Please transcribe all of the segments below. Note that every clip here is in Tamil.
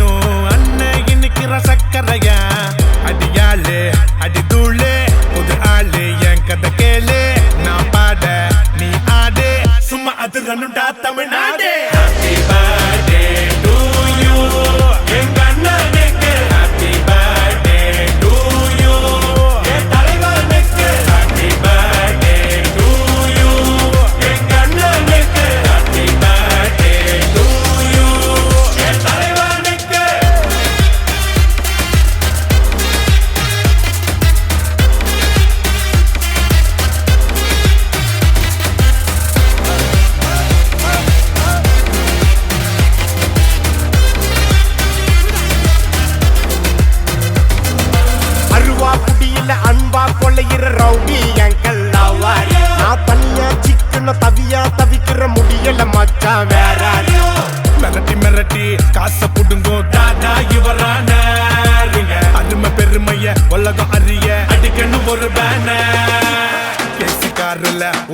நானும் அண்ணன் இன்னைக்கு சக்கரையா அடியாளு அடி தூளு புது ஆளு என் கதை கேளு நான் பாட நீ ஆடு சும்மா அது ரன்னுடா Tamil Nadu happy birthday to you எங்க அண்ணனுக்கு ஹாப்பி பர்த்டே டு யூ என் தலைவனுக்கு ஹாப்பி பர்த்டே டு யூ எங்க அண்ணனுக்கு ஹாப்பி பர்த்டே டு யூ என் தலைவனுக்கு அருவா குடியில அன்பா கொள்ளையிற ரவுடி எங்கள் லவ்வாரி நான் தனியா சிக்கன தவியா தவிக்கிற முடியல மச்சான் வேற மிரட்டி மிரட்டி காசை புடுங்கோ தாதா இவரான அருமை பெருமைய உலகம் அறிய அடிக்கணும் ஒரு பேனர்ல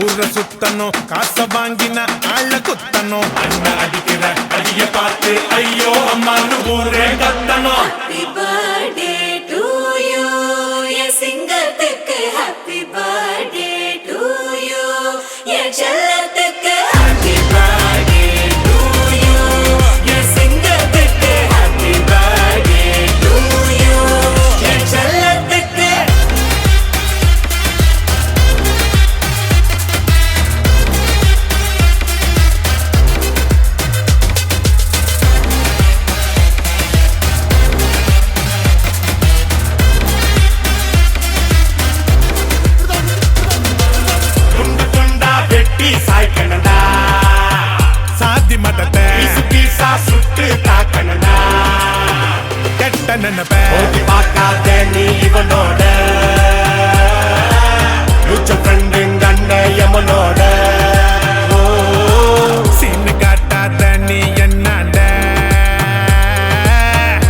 ஊர சுத்தணும் காசை வாங்கின ஆள குத்தணும் அண்ணன் அடிக்கிற அடிய பார்த்து ஐயோ அம்மானு ஊரே கத்தணும் Happy birthday to you, என் சிங்கத்துக்கு happy birthday to you, என் செல்லத்துக்கு happy birthday to you, என் சிங்கத்துக்கு happy birthday to you, என் செல்லத்துக்கு. துண்டு துண்டா வெட்டி சாய்க்கணும்டா சாதி மதத்தை பீசு பீசா சுட்டு தாக்கணும்டா கெட்ட நினைப்ப ஓடி பார்க்காத நீ இவனோட மியூச்சுவல் ஃப்ரெண்டுங்க அண்ணன் எமனோட சீனு காட்டாத நீ என்னாண்ட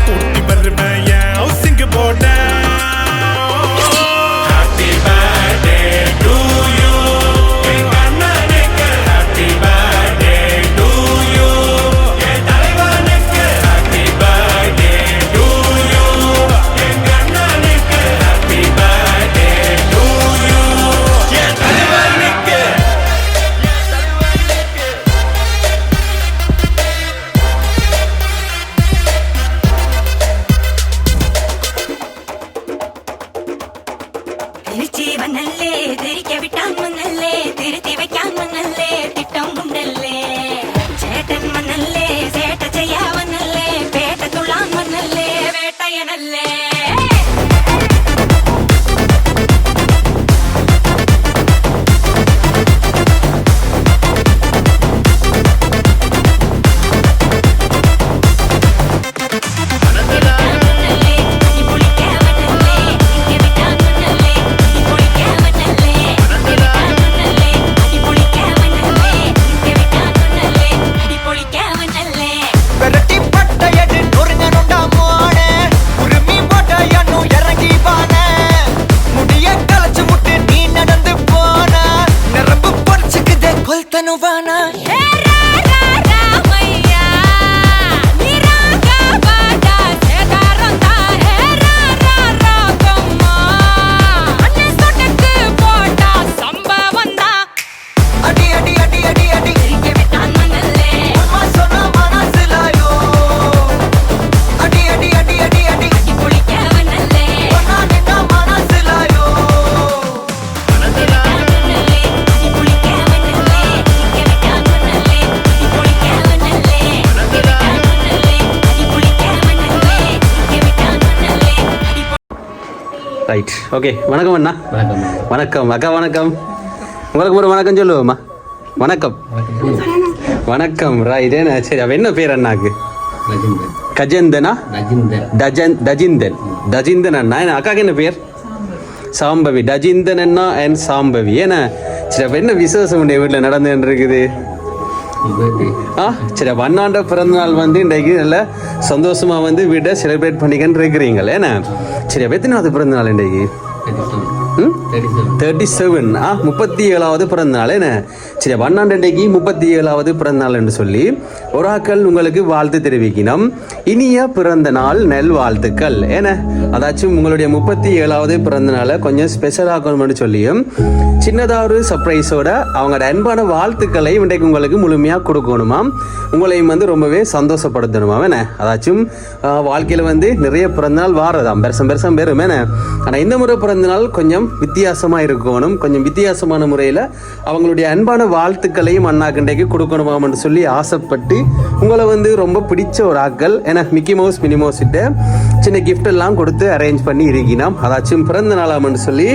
கூட்டி வருவேன் என் ஹவுசிங்கு போட ஹாப்பி பர்த்டே டு யூ எங்க அண்ணனுக்கு ஹாப்பி பர்த்டே டு யூ என் தலைவனுக்கு ஹாப்பி பர்த்டே டு யூ எங்க அண்ணனுக்கு ஹாப்பி பர்த்டே டு யூ என் தலைவனுக்கு திருச்சிவனல்லே திரிக்க விட்டான் மன்னல்லே திருத்தி வைக்கான் மன்னல்லே திட்டம் உண்டல்லே சேட்டன் மன்னல்லே சேட்ட செய்யாவனல்லே பேட்ட துள்ளான் மன்னல்லே வேட்டையனல்லே. விரட்டி பட்டையடு நொறுங்கனுண்டா மோனே உரிமை போட்டையனு இறங்கி வானே முடிய கலைச்சு விட்டு நீ நடந்து போன நரம்பு பொறிச்சுக்குதே கொல்தனுவானா அடி அடி அடி அடி அடி அம்மா சொன்ன மனசுலாயோ அடி அடி அடி அடி அடி ஒன்னா நின்னா மனசுலாயோ ரைட் ஓகே வணக்கம் அண்ணா வணக்கம் அக்கா வணக்கம் உங்களுக்கு ஒரு வணக்கம் சொல்லுவோம்மா வணக்கம் வணக்கம் ரைட் என்ன சரி அவ என்ன பேர் அண்ணாக்கு கஜந்தனா டஜிந்தன் டஜிந்தன் அண்ணா என்ன அக்காக்கு என்ன பேர் சாம்பவி டஜிந்தன் அண்ணா அண்ட் சாம்பவி ஏன்னா சரி அப்போ என்ன விசேஷம் உடைய வீட்டில் நடந்துன்னு இருக்குது சரி அப்போ அண்ணாண்ட பிறந்தநாள் வந்து இன்றைக்கு நல்ல சந்தோஷமாக வந்து வீட்டை செலிப்ரேட் பண்ணிக்கன்னு இருக்கிறீங்களே என்ன சரி அப்போ எத்தனாவது பிறந்தநாள் இன்றைக்கு 37 37வது பிறந்த நாள் என்ன சரி அண்ணாண்டண்டைக்கு 37வது பிறந்த நாள் என்று சொல்லி ஒரு ஆக்கள் உங்களுக்கு வாழ்த்து தெரிவிக்கணும். இனிய பிறந்த நாள் நல் வாழ்த்துக்கள் ஏன்னா அதாச்சும் உங்களுடைய 37வது பிறந்த நாளை கொஞ்சம் ஸ்பெஷல் ஆக்கணும்னு சொல்லியும் சின்னதாக ஒரு சர்ப்ரைஸோட அவங்களோட அன்பான வாழ்த்துக்களை இன்றைக்கு உங்களுக்கு முழுமையாக கொடுக்கணுமாம். உங்களையும் வந்து ரொம்பவே சந்தோஷப்படுத்தணுமாம் என்ன அதாச்சும் வாழ்க்கையில் வந்து நிறைய பிறந்தநாள் வாரதாம் பெருசம் பெரும் என்ன ஆனால் இந்த முறை பிறந்தநாள் கொஞ்சம் வித்தியாசமாக இருக்கணும். கொஞ்சம் வித்தியாசமான முறையில் அவங்களுடைய அன்பான வாழ்த்துக்களையும் அண்ணாக்கண்டைக்கு கொடுக்கணுமாம்னு சொல்லி ஆசைப்பட்டு உங்களை வந்து ரொம்ப பிடிச்ச ஒரு ஆக்கள் ஏன்னா மிக்கி மவுஸ் மினி மவுஸ் கிட்ட சின்ன கிஃப்ட் எல்லாம் கொடுத்து அரேஞ்ச் பண்ணி இருக்கணும். அதாச்சும் பிறந்த நாளாம்னு சொல்லி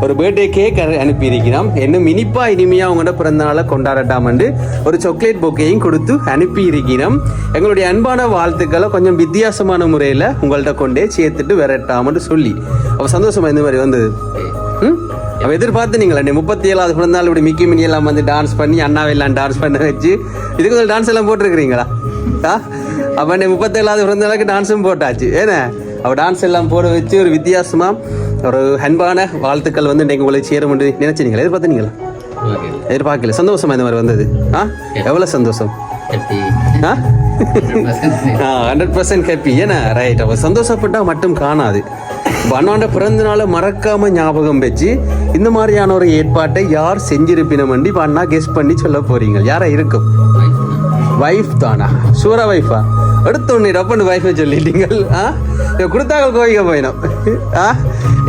ஒரு பர்த்டே கேக் அனுப்பி இருக்கணும். இன்னும் இனிமையாக அவங்களோட பிறந்த நாளை கொண்டாடட்டாமண்டு ஒரு சாக்லேட் பொக்கையும் கொடுத்து அனுப்பி இருக்கணும். எங்களுடைய அன்பான வாழ்த்துக்களை கொஞ்சம் வித்தியாசமான முறையில் உங்கள்கிட்ட கொண்டே சேர்த்துட்டு விரட்டாமன்னு சொல்லி அப்போ சந்தோஷமா இந்த மாதிரி வந்தது. அப்போ எதிர்பார்த்து நீங்களா 37வது பிறந்தநாள் இப்படி மிக்கி மினி எல்லாம் வந்து டான்ஸ் பண்ணி அண்ணாவெல்லாம் டான்ஸ் பண்ண வச்சு இதுக்கு ஒரு டான்ஸ் எல்லாம் போட்டிருக்கிறீங்களா? அப்போ 37வது பிறந்தநாளுக்கு டான்ஸும் போட்டாச்சு ஏன்னா அப்போ டான்ஸ் எல்லாம் போட வச்சு ஒரு வித்தியாசமாக ஒரு அன்பான வாழ்த்துக்கள் வந்து இன்றைக்கு உங்களுக்கு சேரும் என்று நினைச்சிங்களா? எதிர்பார்த்தீங்களா? எதிர்பார்க்கல. சந்தோஷமா இந்த மாதிரி வந்தது? எவ்வளோ சந்தோஷம்? 100% ஹாப்பி ஏன்னா ரைட். அப்போ சந்தோஷப்பட்டா மட்டும் காணாது. அண்ணாண்ட பிறந்த நாளை மறக்காம ஞாபகம் வச்சு இந்த மாதிரியான ஒரு ஏற்பாட்டை யார் செஞ்சிருப்பினம் இப்போ அண்ணா கெஸ் பண்ணி சொல்ல போறீங்க. யாரா இருக்கும்? வைஃப் தானா? சூரா வைஃபா? எடுத்தோன்னே டப்புன்னு வைஃபை சொல்லிட்டீங்க. கொடுத்தாங்க கோவிக்க போயிடும்.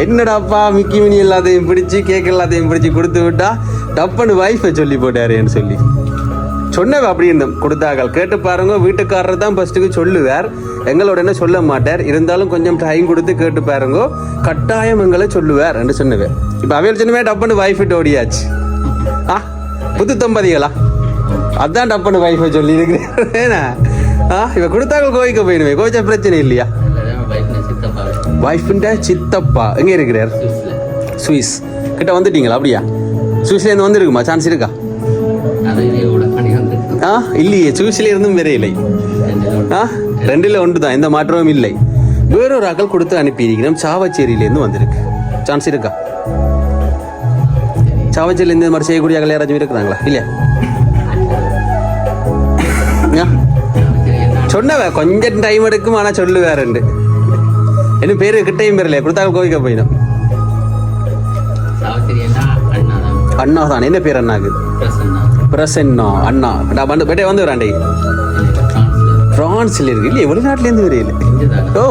என்னடாப்பா மிக்கி மினி எல்லாத்தையும் பிடிச்சி கேக் எல்லாத்தையும் பிடிச்சி கொடுத்து விட்டா டப்புன்னு வைஃபை சொல்லி போட்டாருன்னு சொல்லி சொன்னவ அப்படி இருந்தோம். கொடுத்தார்கள் கேட்டு பாருங்க. வீட்டுக்காரர் தான் ஃபர்ஸ்ட்டுக்கு சொல்லுவார், எங்களோட என்ன சொல்ல மாட்டார். இருந்தாலும் கொஞ்சம் டைம் கொடுத்து கேட்டு பாருங்க, கட்டாயம் எங்களை சொல்லுவார் என்று சொன்னவேன். இப்போ அவையில் சொன்னவே டப்புன்னு வைஃபிட்டு ஓடியாச்சு. புது தம்பதிகளா அதான் டப்புன்னு வைஃபை சொல்லி இருக்கிறேன். இப்போ கொடுத்தார்கள் கோவிக்க போயிடுவேன். கோவிச்சா பிரச்சனை இல்லையா? வைஃபின்ட சித்தப்பா எங்கே இருக்கிறார்? சுவிஸ் கிட்ட வந்துட்டீங்களா? அப்படியா? சுவிஸ்லேருந்து வந்துருக்குமா? சான்ஸ் இருக்கா? இல்லையே, சுவிஸ்ல இருந்தும் வேற இல்லை. ரெண்டுல ஒன்று தான், எந்த மாற்றமும் இல்லை. வேறொரு ஆக்கள் கொடுத்து அனுப்பியிருக்கணும். சாவச்சேரியிலேருந்து வந்திருக்கு. சான்ஸ் இருக்கா? சாவச்சேரியிலேருந்து இந்த மாதிரி செய்யக்கூடிய ஆக்கள் யாராச்சும் இருக்கிறாங்களா? இல்லையா? சொன்னவ கொஞ்சம் டைம் எடுக்கும், ஆனால் சொல்லுவாருண்டு. என்ன பேரு கிட்டையும் பேர்லையா? கொடுத்தாங்க கோவிக்க போயிடும். அண்ணா தான். என்ன பேர் அண்ணாக்கு? பிரசன்னா அண்ணா. வந்து வராண்டே பிரான்ஸ்ல இருக்கு இல்லையா? வெளிநாட்டிலேருந்து வரையில. ஓ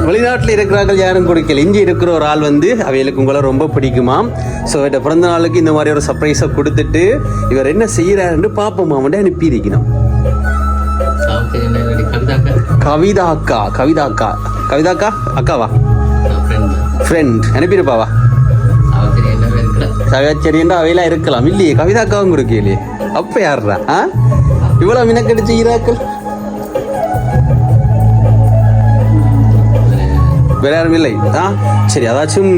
வெளிநாட்டில் இருக்கிறார்கள் யாரும் கொடுக்கல. இங்கே இருக்கிற ஒரு ஆள் வந்து அவைகளுக்கு உங்களை ரொம்ப பிடிக்குமாம். ஸோ இவர்கிட்ட பிறந்த நாளுக்கு இந்த மாதிரி ஒரு சர்ப்ரைஸை கொடுத்துட்டு இவர் என்ன செய்யறாருன்னு பார்ப்போமா அவன்ட்டு அனுப்பி இருக்கணும். கவிதா அக்கா அக்காவா? ஃப்ரெண்ட் அனுப்பியிருப்பாவா? சகச்சரியண்டா அவையெல்லாம் இருக்கலாம் இல்லையே. கவிதா அக்காவும் கொடுக்கலையே. அப்ப யாருடா இவ்வளவு மினக்கடிச்ச ஈராக்கள்? வேற யாரும் இல்லை. சரி, அதாச்சும்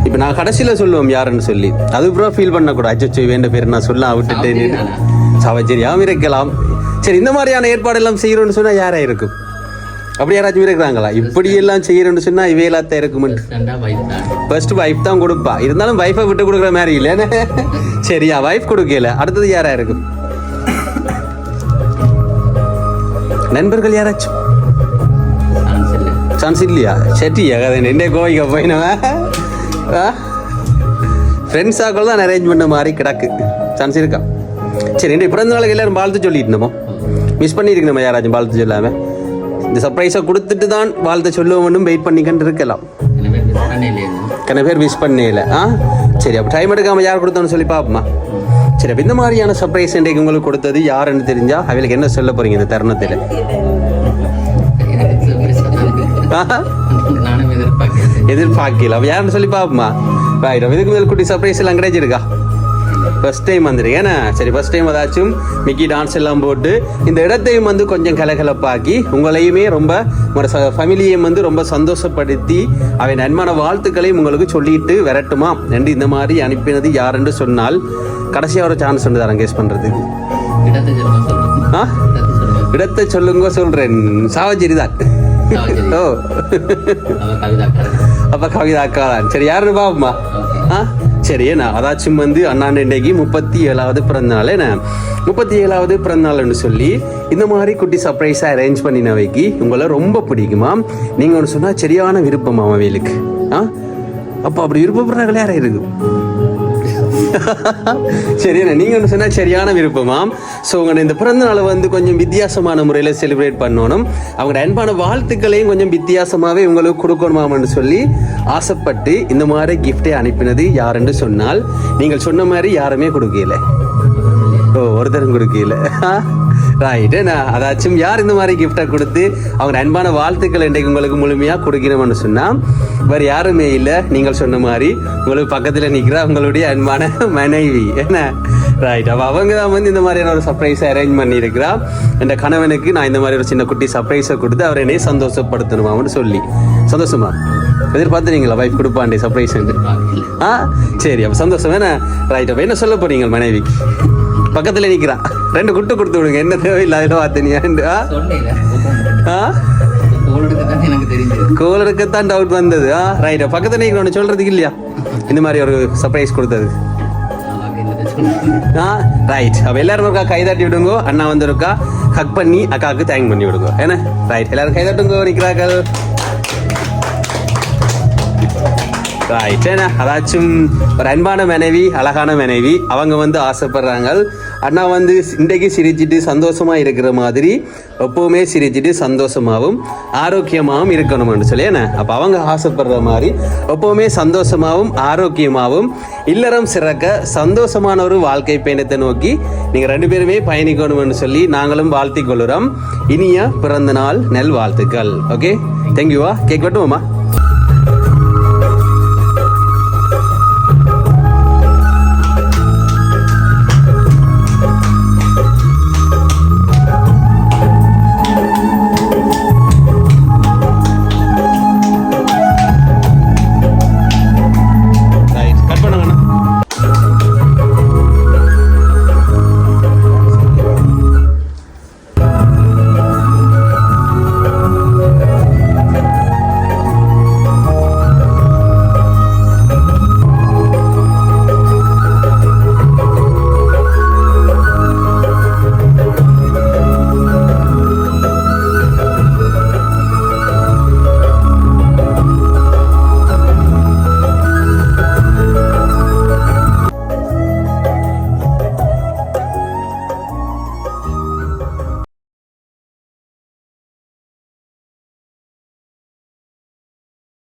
இப்ப நான் கடைசியில சொல்லுவோம் யாருன்னு சொல்லி. அது அப்புறம் ஃபீல் பண்ணக்கூடாது. அச்சோ வேண்ட பேர் நான் சொல்ல விட்டுட்டு சவச்சரியாவும் இருக்கலாம். சரி, இந்த மாதிரியான ஏற்பாடு எல்லாம் செய்யறோம்னு சொன்னா யாரா இருக்கும்? அப்படி யாராச்சும் இருக்கிறாங்களா? இப்படி எல்லாம் செய்யறோம்னு சொன்னா இவையெல்லாம் இருக்கும். ஃபர்ஸ்ட் வைஃப் தான் கொடுப்பா. இருந்தாலும் வைஃபை விட்டு கொடுக்குற மாதிரி இல்லைன்னு. சரியா, வைஃப் கொடுக்கல. அடுத்தது யாரா இருக்கும்? நண்பர்கள் யாராச்சும்? சான்ஸ் இல்லையா? சரியா என்ன கோவிக்க போயினவன் ஃப்ரெண்ட்ஸ் ஆக்கள் தான் அரேஞ்ச் பண்ண மாதிரி கிடக்கு. சான்ஸ் இருக்கா? சரி, இன்றைய பிறந்த நாளுக்கு எல்லாரும் வாழ்த்து சொல்லிட்டு மிஸ் பண்ணியிருக்கணுமா? யாராச்சும் வாழ்த்து சொல்லாமல் இந்த சர்ப்ரைஸை கொடுத்துட்டு தான் வாழ்த்து சொல்லுவோம். வெயிட் பண்ணிக்கிட்டு இருக்கலாம். கன பேர் மிஸ் பண்ணல. சரி, அப்போ டைம் எடுக்காமல் யார் கொடுத்தோன்னு சொல்லி பார்ப்போமா? சரி, அப்போ இந்த மாதிரியான சர்ப்ரைஸ் இன்றைக்கு உங்களுக்கு கொடுத்தது யாருன்னு தெரிஞ்சா அவளுக்கு என்ன சொல்ல போறீங்க இந்த தருணத்தில்? எதிர்பார்க்கல. அப்போ யாருன்னு சொல்லி பார்ப்போமா? இதுக்கு மேல் குட்டி சர்ப்ரைஸ் எல்லாம் கிடைச்சிருக்கா? ஃபர்ஸ்ட் டைம் வந்துருக்கு ஏன்னா. சரி, ஃபர்ஸ்ட் டைம் ஏதாச்சும் மிக்கி டான்ஸ் எல்லாம் போட்டு இந்த இடத்தையும் வந்து கொஞ்சம் கலகலப்பாக்கி உங்களையுமே ரொம்ப ஃபேமிலியையும் வந்து ரொம்ப சந்தோஷப்படுத்தி அவை நன்மான வாழ்த்துக்களையும் உங்களுக்கு சொல்லிட்டு வரட்டுமா என்று இந்த மாதிரி அனுப்பினது யாருன்னு சொன்னால் கடைசியாக ஒரு சான்ஸ் வந்து தரேன் கெஸ் பண்ணுறதுக்கு. இடத்தை சொல்லுங்க. சொல்கிறேன். சாவச்சேரி தான். ஓ அப்ப கவிதா அக்கா தான். சரி யாருன்னு பாப்போமா? ஆ சரி ஏண்ணா அதாச்சும் வந்து அண்ணாண்ட இன்றைக்கு 37வது பிறந்தநாள் என்ன 37வது பிறந்தநாள்னு சொல்லி இந்த மாதிரி குட்டி சர்ப்ரைஸாக அரேஞ்ச் பண்ணினவைக்கு உங்களை ரொம்ப பிடிக்குமா? நீங்கள் ஒன்று சொன்னால் சரியான விருப்பமா அவைகளுக்கு? ஆ அப்போ அப்படி விருப்பப்படுறாங்களே யாரா இருக்கு? சரிண்ணா நீங்கள் ஒன்று சொன்னால் சரியான விருப்பமாம். ஸோ உங்களோட இந்த பிறந்த நாளை வந்து கொஞ்சம் வித்தியாசமான முறையில் செலிப்ரேட் பண்ணணும், அவங்களோட அன்பான வாழ்த்துக்களையும் கொஞ்சம் வித்தியாசமாகவே உங்களுக்கு கொடுக்கணுமாம்னு சொல்லி ஆசைப்பட்டு இந்த மாதிரி கிஃப்டை அனுப்பினது யாருன்னு சொன்னால் நீங்கள் சொன்ன மாதிரி யாருமே கொடுக்கல. ஓ ஒருத்தரும் கொடுக்கல. ரைட்டு நான் அதாச்சும் யார் இந்த மாதிரி கிஃப்டை கொடுத்து அவங்க அன்பான வாழ்த்துக்கள் இன்றைக்கு உங்களுக்கு முழுமையாக கொடுக்கணும்னு சொன்னால் வேறு யாருமே இல்லை, நீங்கள் சொன்ன மாதிரி உங்களுக்கு பக்கத்தில் நிற்கிற உங்களுடைய அன்பான மனைவி என்ன. ரைட் அப்போ அவங்க தான் வந்து இந்த மாதிரியான ஒரு சர்ப்ரைஸை அரேஞ்ச் பண்ணியிருக்கிறா. என் கணவனுக்கு நான் இந்த மாதிரி ஒரு சின்ன குட்டி சர்ப்ரைஸை கொடுத்து அவரை என்னையே சந்தோஷப்படுத்தணுமான்னு சொல்லி. சந்தோஷமா எதிர்பார்த்துறீங்களா வைஃப் கொடுப்பாண்டே சர்ப்ரைஸ்? ஆ சரி அப்போ சந்தோஷம் வேணா. ரைட் அப்போ என்ன சொல்ல போறீங்க மனைவிக்கு? பக்கத்துல நிக்கிறான், 2 குட்டு கொடுத்து விடுங்க, என்ன தேவையில்லாத வார்த்தையா? கோல் எடுக்கத்தான் டவுட் வந்தது. ரைட் பக்கத்துல நிக்கிறோம் சொல்றதுக்கு இல்லையா இந்த மாதிரி ஒரு சர்ப்ரைஸ் கொடுத்தது? ரைட் அப்ப எல்லாரும் இருக்கா கைதாட்டி விடுங்க, அண்ணா வந்து இருக்கா ஹக் பண்ணி அக்காவுக்கு தேங்க் பண்ணி விடுங்க என்ன. ரைட் எல்லாரும் கைதாட்டுங்க நிக்கிறார்கள். ரைட் ஏன்னா அதாச்சும் ஒரு அன்பான மனைவி அழகான மனைவி அவங்க வந்து ஆசைப்படுறாங்க அண்ணா வந்து இன்றைக்கு சிரிச்சிட்டு சந்தோஷமா இருக்கிற மாதிரி எப்பவுமே சிரிச்சிட்டு சந்தோஷமாகவும் ஆரோக்கியமாகவும் இருக்கணும்னு சொல்லி என்ன. அப்போ அவங்க ஆசைப்படுற மாதிரி எப்பவுமே சந்தோஷமாகவும் ஆரோக்கியமாகவும் இல்லறம் சிறக்க சந்தோஷமான ஒரு வாழ்க்கை பயணத்தை நோக்கி நீங்கள் 2 பேருமே பயணிக்கணும்னு சொல்லி நாங்களும் வாழ்த்தி கொள்ளுறோம். இனிய பிறந்த நாள் நல் வாழ்த்துக்கள். ஓகே தேங்க்யூவா. கேக் வெட்டுவோமா?